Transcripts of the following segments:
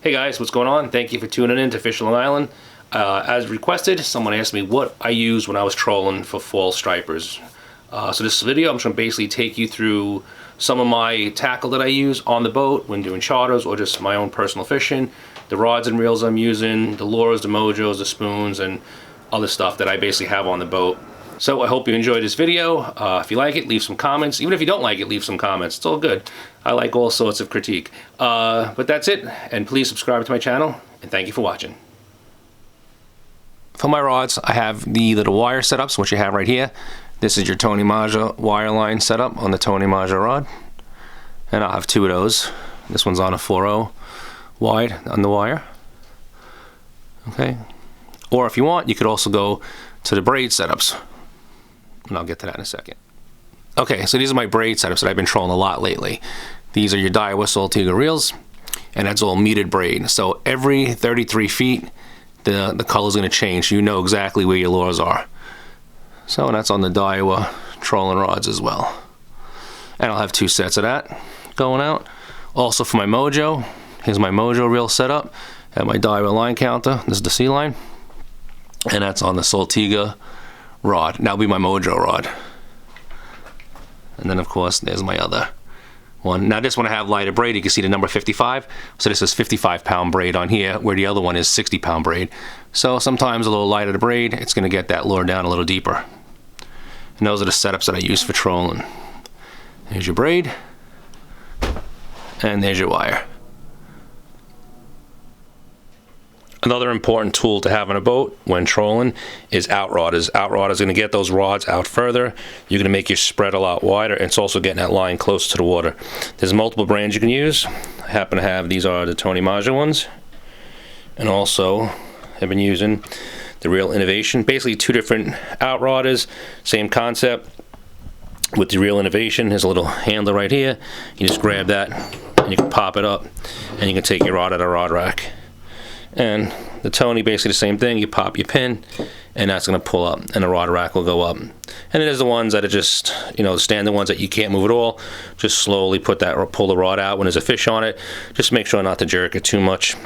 Hey guys, what's going on? Thank you for tuning in to Fish Long Island. As requested, someone asked me what I used when I was trolling for fall stripers. So this video, I'm just going to basically take you through some of my tackle that I use on the boat when doing charters or just my own personal fishing, the rods and reels I'm using, the lures, the mojos, the spoons, and other stuff that I basically have on the boat. So I hope you enjoyed this video. If you like it, leave some comments. Even if you don't like it, leave some comments. It's all good. I like all sorts of critique. But that's it, and please subscribe to my channel, and thank you for watching. For my rods, I have the little wire setups, which you have right here. This is your Tandem Mojo wire line setup on the Tandem Mojo rod. And I'll have two of those. This one's on a 4.0 wide on the wire. Okay. Or if you want, you could also go to the braid setups. And I'll get to that in a second. Okay, so these are my braid setups that I've been trolling a lot lately. These are your Daiwa Saltiga reels, and that's all metered braid. So every 33 feet, the color's gonna change. You know exactly where your lures are. So that's on the Daiwa trolling rods as well. And I'll have two sets of that going out. Also for my Mojo, here's my Mojo reel setup. I have my Daiwa line counter. This is the C line. And that's on the Saltiga rod. That'll be my Mojo rod. And then of course there's my other one. Now this one I have lighter braid. You can see the number 55. So this is 55-pound braid on here, where the other one is 60-pound braid. So sometimes a little lighter the braid, it's gonna get that lure down a little deeper. And those are the setups that I use for trolling. There's your braid, and there's your wire. Another important tool to have on a boat when trolling is outrodders. Outrodders are going to get those rods out further. You're going to make your spread a lot wider, and it's also getting that line close to the water. There's multiple brands you can use. I happen to have, these are the Tandem Mojo ones. And also, I've been using the Real Innovation. Basically two different outrodders, same concept. With the Real Innovation, there's a little handle right here. You just grab that, and you can pop it up, and you can take your rod out of the rod rack. And the Tony, basically the same thing. You pop your pin, and that's going to pull up, and the rod rack will go up. And there's the ones that are just, you know, the standard ones that you can't move at all. Just slowly put that or pull the rod out when there's a fish on it. Just make sure not to jerk it too much.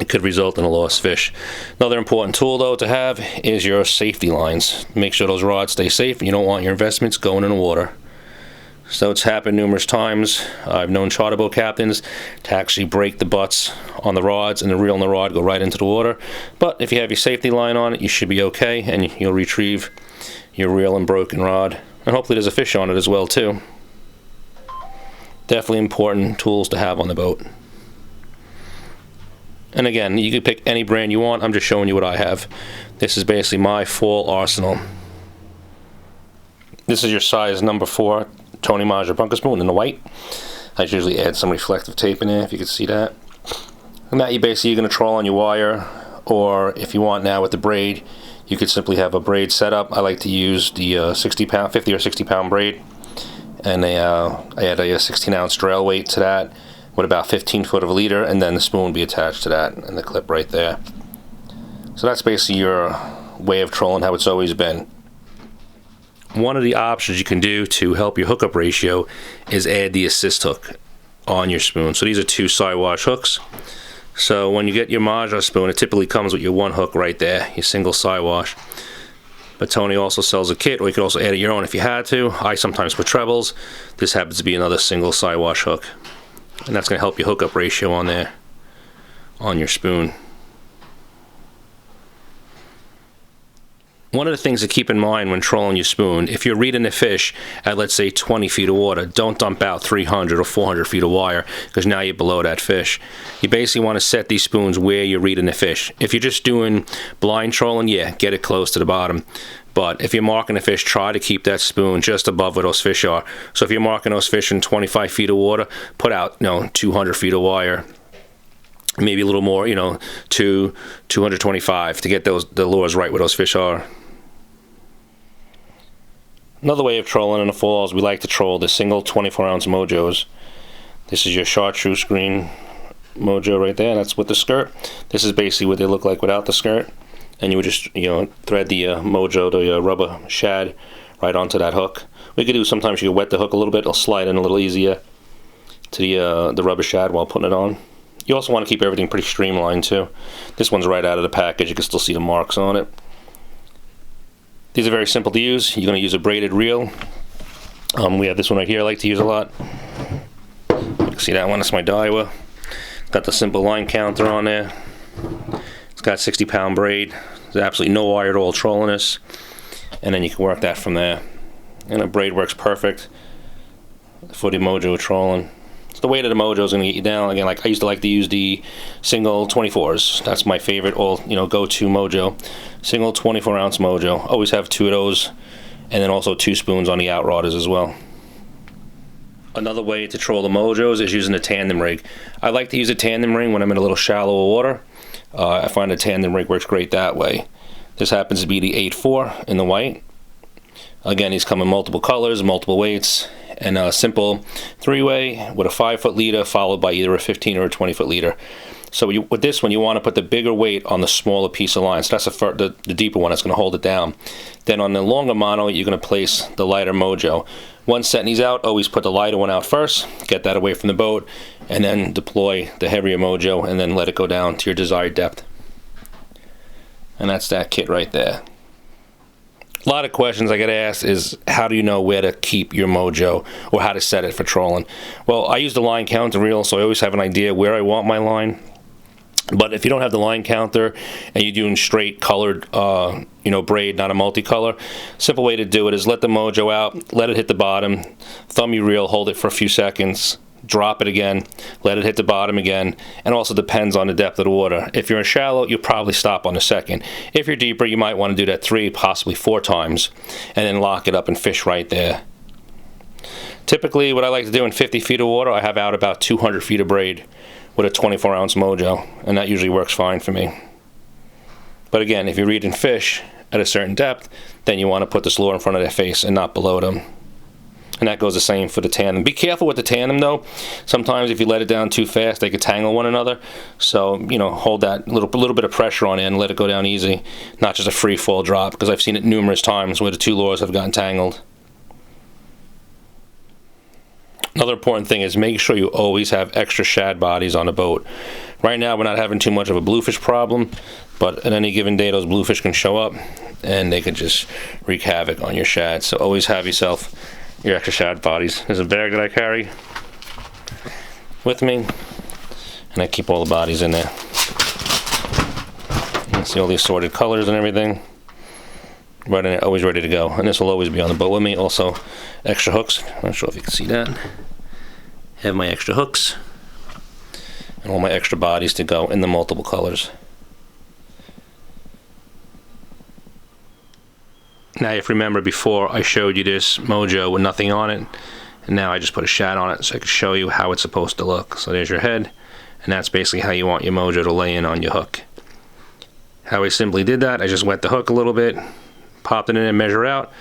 It could result in a lost fish. Another important tool, though, to have is your safety lines. Make sure those rods stay safe. You don't want your investments going in the water. So it's happened numerous times. I've known charter boat captains to actually break the butts on the rods, and the reel and the rod go right into the water. But if you have your safety line on it, you should be okay, and you'll retrieve your reel and broken rod. And hopefully there's a fish on it as well, too. Definitely important tools to have on the boat. And again, you can pick any brand you want. I'm just showing you what I have. This is basically my fall arsenal. This is your size number 4 Tandem Mojo bunker spoon in the white. I usually add some reflective tape in there, if you can see that. And that you're going to troll on your wire, or if you want now with the braid, you could simply have a braid setup. I like to use the 50 or 60 pound braid, and I add a 16-ounce drail weight to that with about 15 foot of a leader, and then the spoon would be attached to that and the clip right there. So that's basically your way of trolling, how it's always been. One of the options you can do to help your hookup ratio is add the assist hook on your spoon. So these are 2 side-wash hooks. So when you get your Mojo spoon, it typically comes with your 1 hook right there, your single side-wash. But Tony also sells a kit, or you could also add it your own if you had to. I sometimes put trebles. This happens to be another single side-wash hook. And that's going to help your hookup ratio on there, on your spoon. One of the things to keep in mind when trolling your spoon, if you're reading the fish at, let's say, 20 feet of water, don't dump out 300 or 400 feet of wire, because now you're below that fish. You basically want to set these spoons where you're reading the fish. If you're just doing blind trolling, yeah, get it close to the bottom. But if you're marking the fish, try to keep that spoon just above where those fish are. So if you're marking those fish in 25 feet of water, put out, 200 feet of wire. Maybe a little more, 225 to get the lures right where those fish are. Another way of trolling in the fall is we like to troll the single 24-ounce Mojos. This is your chartreuse green Mojo right there. That's with the skirt. This is basically what they look like without the skirt. And you would just, thread the Mojo, the rubber shad, right onto that hook. We could do, sometimes you can wet the hook a little bit. It'll slide in a little easier to the rubber shad while putting it on. You also want to keep everything pretty streamlined too. This one's right out of the package. You can still see the marks on it. These are very simple to use. You're going to use a braided reel. We have this one right here I like to use a lot. You can see that one, it's my Daiwa. It's got the simple line counter on there. It's got 60-pound braid. There's absolutely no wire at all trolling this. And then you can work that from there. And the braid works perfect for the Mojo trolling. So the weight of the Mojo is going to get you down. Again, like I used to like to use the single 24s. That's my favorite, go-to Mojo. Single 24-ounce Mojo. Always have 2 of those, and then also 2 spoons on the outrodders as well. Another way to troll the Mojos is using a tandem rig. I like to use a tandem ring when I'm in a little shallower water. I find a tandem rig works great that way. This happens to be the 8.4 in the white. Again, these come in multiple colors, multiple weights, and a simple 3-way with a 5-foot leader followed by either a 15 or a 20-foot leader. So with this one, you want to put the bigger weight on the smaller piece of line. So that's the deeper one that's going to hold it down. Then on the longer mono, you're going to place the lighter Mojo. Once setting these out, always put the lighter one out first, get that away from the boat, and then deploy the heavier Mojo, and then let it go down to your desired depth. And that's that kit right there. A lot of questions I get asked is, how do you know where to keep your Mojo or how to set it for trolling? Well, I use the line counter reel, so I always have an idea where I want my line. But if you don't have the line counter and you're doing straight colored braid, not a multicolor, simple way to do it is let the Mojo out, let it hit the bottom, thumb your reel, hold it for a few seconds, drop it again, let it hit the bottom again, and also depends on the depth of the water. If you're in shallow, you'll probably stop on the second. If you're deeper, you might want to do that 3, possibly 4 times, and then lock it up and fish right there. Typically, what I like to do in 50 feet of water, I have out about 200 feet of braid with a 24-ounce Mojo, and that usually works fine for me. But again, if you're reading fish at a certain depth, then you want to put this lure in front of their face and not below them. And that goes the same for the tandem. Be careful with the tandem though. Sometimes if you let it down too fast, they could tangle one another. So, hold that little bit of pressure on it and let it go down easy. Not just a free fall drop, because I've seen it numerous times where the 2 lures have gotten tangled. Another important thing is make sure you always have extra shad bodies on the boat. Right now we're not having too much of a bluefish problem, but at any given day those bluefish can show up and they can just wreak havoc on your shad. So always have yourself your extra shad bodies. There's a bag that I carry with me, and I keep all the bodies in there. You can see all the assorted colors and everything. Right in it, always ready to go. And this will always be on the boat with me. Also, extra hooks. I'm not sure if you can see that. Have my extra hooks and all my extra bodies to go in the multiple colors. Now, if you remember before, I showed you this Mojo with nothing on it, and now I just put a shad on it so I can show you how it's supposed to look. So there's your head, and that's basically how you want your Mojo to lay in on your hook. How I simply did that, I just wet the hook a little bit, popped it in and measure out.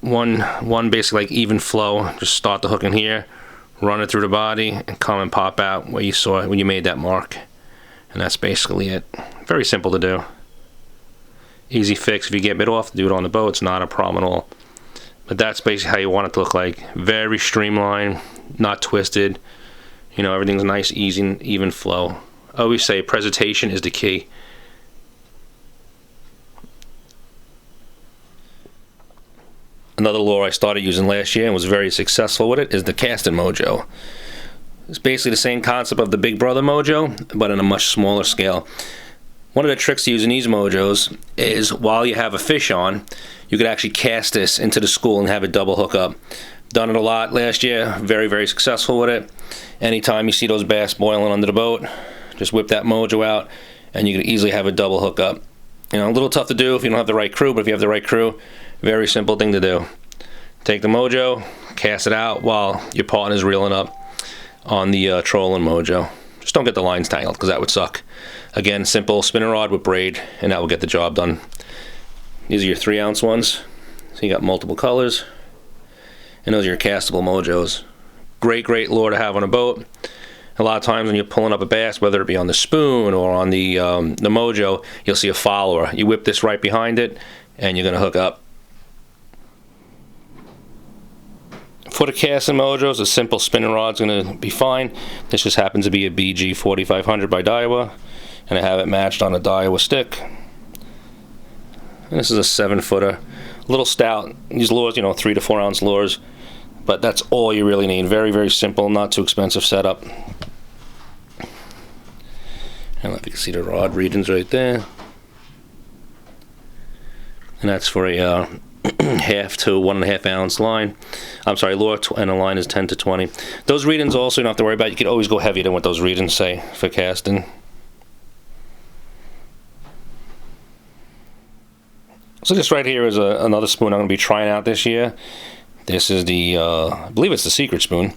One basically like even flow. Just start the hook in here, run it through the body, and come and pop out where you saw it when you made that mark. And that's basically it. Very simple to do. Easy fix. If you get bit off, do it on the boat. It's not a problem at all. But that's basically how you want it to look like. Very streamlined, not twisted. Everything's nice, easy, even flow. I always say presentation is the key. Another lure I started using last year and was very successful with it is the Castable Mojo. It's basically the same concept of the Big Brother Mojo, but on a much smaller scale. One of the tricks to using these Mojos is while you have a fish on, you could actually cast this into the school and have it double hook up. Done it a lot last year, very, very successful with it. Anytime you see those bass boiling under the boat, just whip that Mojo out and you can easily have a double hook up. A little tough to do if you don't have the right crew, but if you have the right crew, very simple thing to do. Take the Mojo, cast it out while your partner's reeling up on the trolling Mojo. Just don't get the lines tangled, because that would suck. Again, simple spinning rod with braid, and that will get the job done. These are your 3-ounce ones. So you got multiple colors. And those are your Castable Mojos. Great, great lure to have on a boat. A lot of times when you're pulling up a bass, whether it be on the spoon or on the Mojo, you'll see a follower. You whip this right behind it, and you're going to hook up. For the Castable Mojos, a simple spinning rod's going to be fine. This just happens to be a BG 4500 by Daiwa, and I have it matched on a Daiwa stick. And this is a 7-footer, a little stout. These lures, 3 to 4 ounce lures, but that's all you really need. Very, very simple, not too expensive setup. I don't know if you can see the rod readings right there. And that's for a half to 1.5 ounce line. I'm sorry, lure, and the line is 10 to 20. Those readings also you don't have to worry about. You could always go heavier than what those readings say for casting. So this right here is another spoon I'm going to be trying out this year. This is the, I believe it's the Secret Spoon.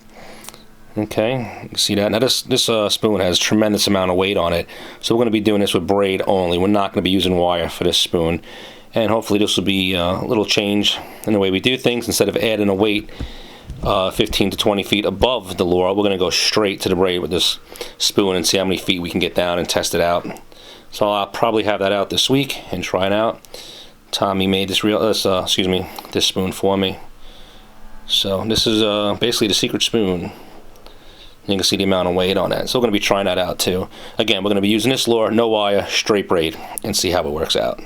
Okay, you can see that. Now this spoon has tremendous amount of weight on it, so we're going to be doing this with braid only. We're not going to be using wire for this spoon. And hopefully this will be a little change in the way we do things. Instead of adding a weight 15 to 20 feet above the lure, we're going to go straight to the braid with this spoon and see how many feet we can get down and test it out. So I'll probably have that out this week and try it out. Tommy made this this spoon for me. So this is basically the Secret Spoon. You can see the amount of weight on it. So we're going to be trying that out too. Again, we're going to be using this lure, no wire, straight braid, and see how it works out.